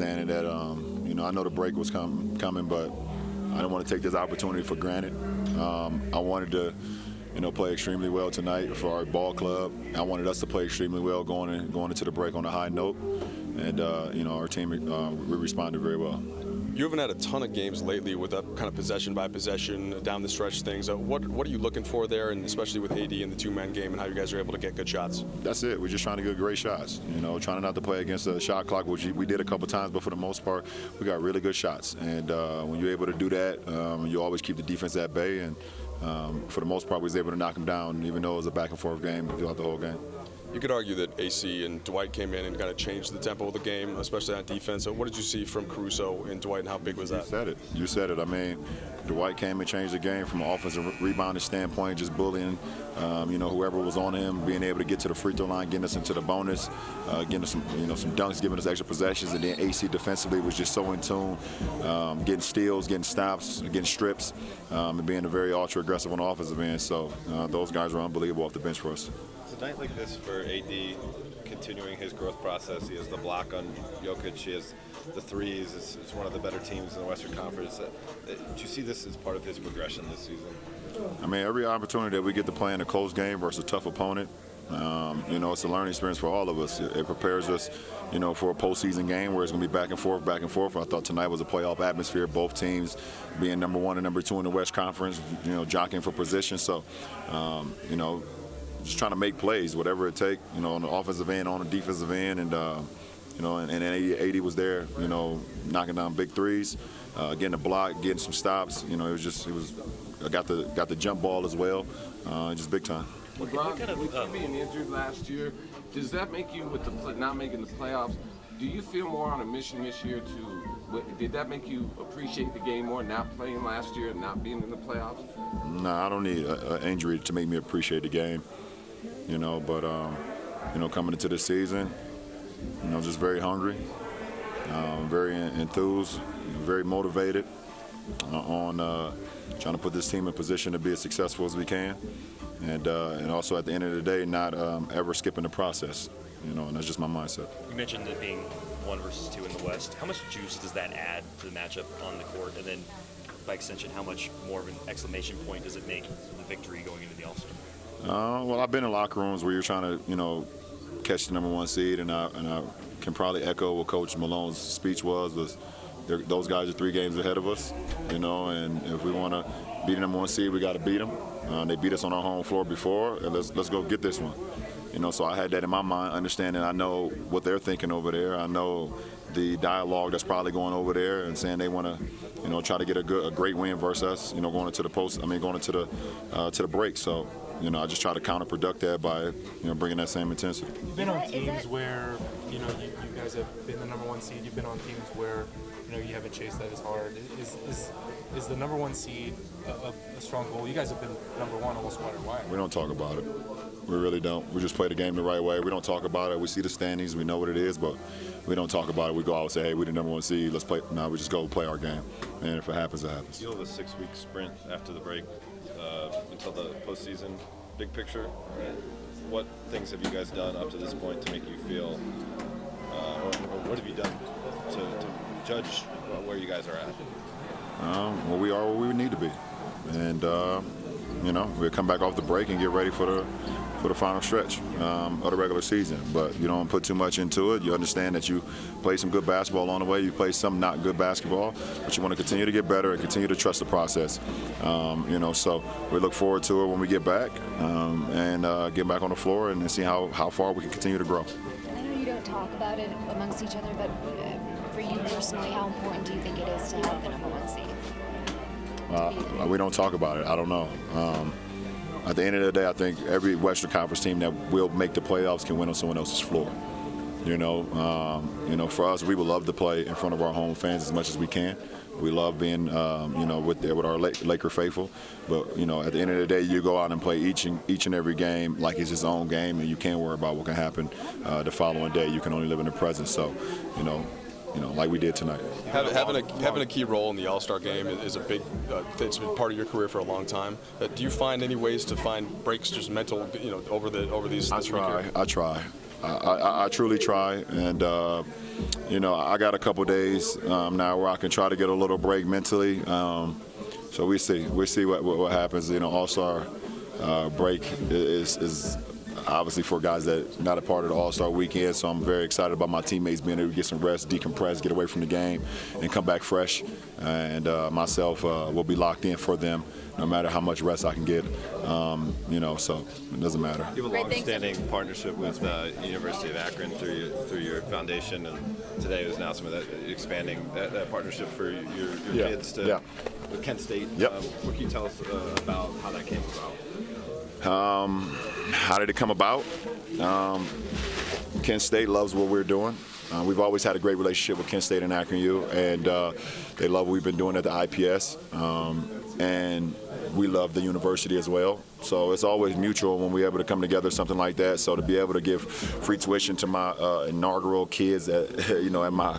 Understanding that, I know the break was coming, but I didn't want to take this opportunity for granted. I wanted to, play extremely well tonight for our ball club. I wanted us to play extremely well going into the break on a high note, and our team we responded very well. You haven't had a ton of games lately with that kind of possession by possession down the stretch things. What are you looking for there, and especially with AD in the two-man game and how you guys are able to get good shots? That's it. We're just trying to get great shots. Trying not to play against the shot clock, which we did a couple times, but for the most part, we got really good shots. And when you're able to do that, you always keep the defense at bay. And for the most part, we was able to knock them down, even though it was a back-and-forth game throughout the whole game. You could argue that AC and Dwight came in and kind of changed the tempo of the game, especially on defense. So what did you see from Caruso and Dwight, and how big was that? You said it. I mean, Dwight came and changed the game from an offensive rebounding standpoint, just bullying, whoever was on him, being able to get to the free throw line, getting us into the bonus, getting us some dunks, giving us extra possessions, and then AC defensively was just so in tune, getting steals, getting stops, getting strips, and being a very ultra-aggressive on the offensive end. So those guys were unbelievable off the bench for us. A night like this for AD, continuing his growth process, he has the block on Jokic, he has the threes, it's one of the better teams in the Western Conference. Do you see this as part of his progression this season? I mean, every opportunity that we get to play in a close game versus a tough opponent, it's a learning experience for all of us. It prepares us, for a postseason game where it's going to be back and forth, back and forth. I thought tonight was a playoff atmosphere, both teams being number one and number two in the West Conference, jockeying for position. So, just trying to make plays, whatever it takes, on the offensive end, on the defensive end, and and AD was there, knocking down big threes, getting a block, getting some stops. I got the jump ball as well, just big time. LeBron, with you being injured last year, does that make you, with not making the playoffs, do you feel more on a mission this year did that make you appreciate the game more, not playing last year and not being in the playoffs? No, I don't need an injury to make me appreciate the game. But coming into this season, just very hungry, very enthused, very motivated on trying to put this team in position to be as successful as we can, and also at the end of the day, not ever skipping the process. And that's just my mindset. You mentioned it being 1 versus 2 in the West. How much juice does that add to the matchup on the court, and then by extension, how much more of an exclamation point does it make the victory going into the All-Star? Well, I've been in locker rooms where you're trying to, catch the number 1 seed, and I can probably echo what Coach Malone's speech was those guys are 3 games ahead of us, and if we want to beat the number 1 seed, we got to beat them. They beat us on our home floor before, and let's go get this one. So I had that in my mind, understanding I know what they're thinking over there. I know the dialogue that's probably going over there and saying they want to, try to get a great win versus us, going into the break. So, I just try to counterproduct that by, bringing that same intensity. You've been on teams where, you guys have been the number 1 seed. You've been on teams where, you haven't chased that as hard. Is the number 1 seed a strong goal? You guys have been number 1 almost water-wide. We don't talk about it. We really don't. We just play the game the right way. We don't talk about it. We see the standings. We know what it is, but we don't talk about it. We go out and say, hey, we're the number 1 seed. Let's play. No, we just go play our game. And if it happens, it happens. You'll have a 6-week sprint after the break until the postseason. Big picture, what things have you guys done up to this point to make you feel, or what have you done to judge where you guys are at? Well, we are where we need to be. And, we'll come back off the break and get ready for the final stretch of the regular season. But you don't put too much into it. You understand that you play some good basketball on the way. You play some not good basketball, but you want to continue to get better and continue to trust the process. So we look forward to it when we get back and get back on the floor and see how far we can continue to grow. I know you don't talk about it amongst each other, but for you personally, how important do you think it is to have the number 1 seed? We don't talk about it. I don't know. At the end of the day, I think every Western Conference team that will make the playoffs can win on someone else's floor. For us, we would love to play in front of our home fans as much as we can. We love being, with our Laker faithful. But at the end of the day, you go out and play each and every game like it's his own game, and you can't worry about what can happen the following day. You can only live in the present. So, like we did tonight. Having a key role in the All-Star game is a big. It's been part of your career for a long time. Do you find any ways to find breaks, just mental, over these? I try. I truly try, and I got a couple days now where I can try to get a little break mentally. So we see what happens. All-Star break is obviously for guys that are not a part of the All-Star weekend. So I'm very excited about my teammates being able to get some rest, decompress, get away from the game, and come back fresh. And myself will be locked in for them, no matter how much rest I can get. So it doesn't matter. You have a long-standing partnership with University of Akron through your foundation, and today was an announcement that expanding that partnership for your kids to with Kent State. Yep. What can you tell us about how that came about? How did it come about? Kent State loves what we're doing. We've always had a great relationship with Kent State and Akron U, and they love what we've been doing at the IPS. And we love the university as well. So it's always mutual when we're able to come together, something like that. So to be able to give free tuition to my inaugural kids at my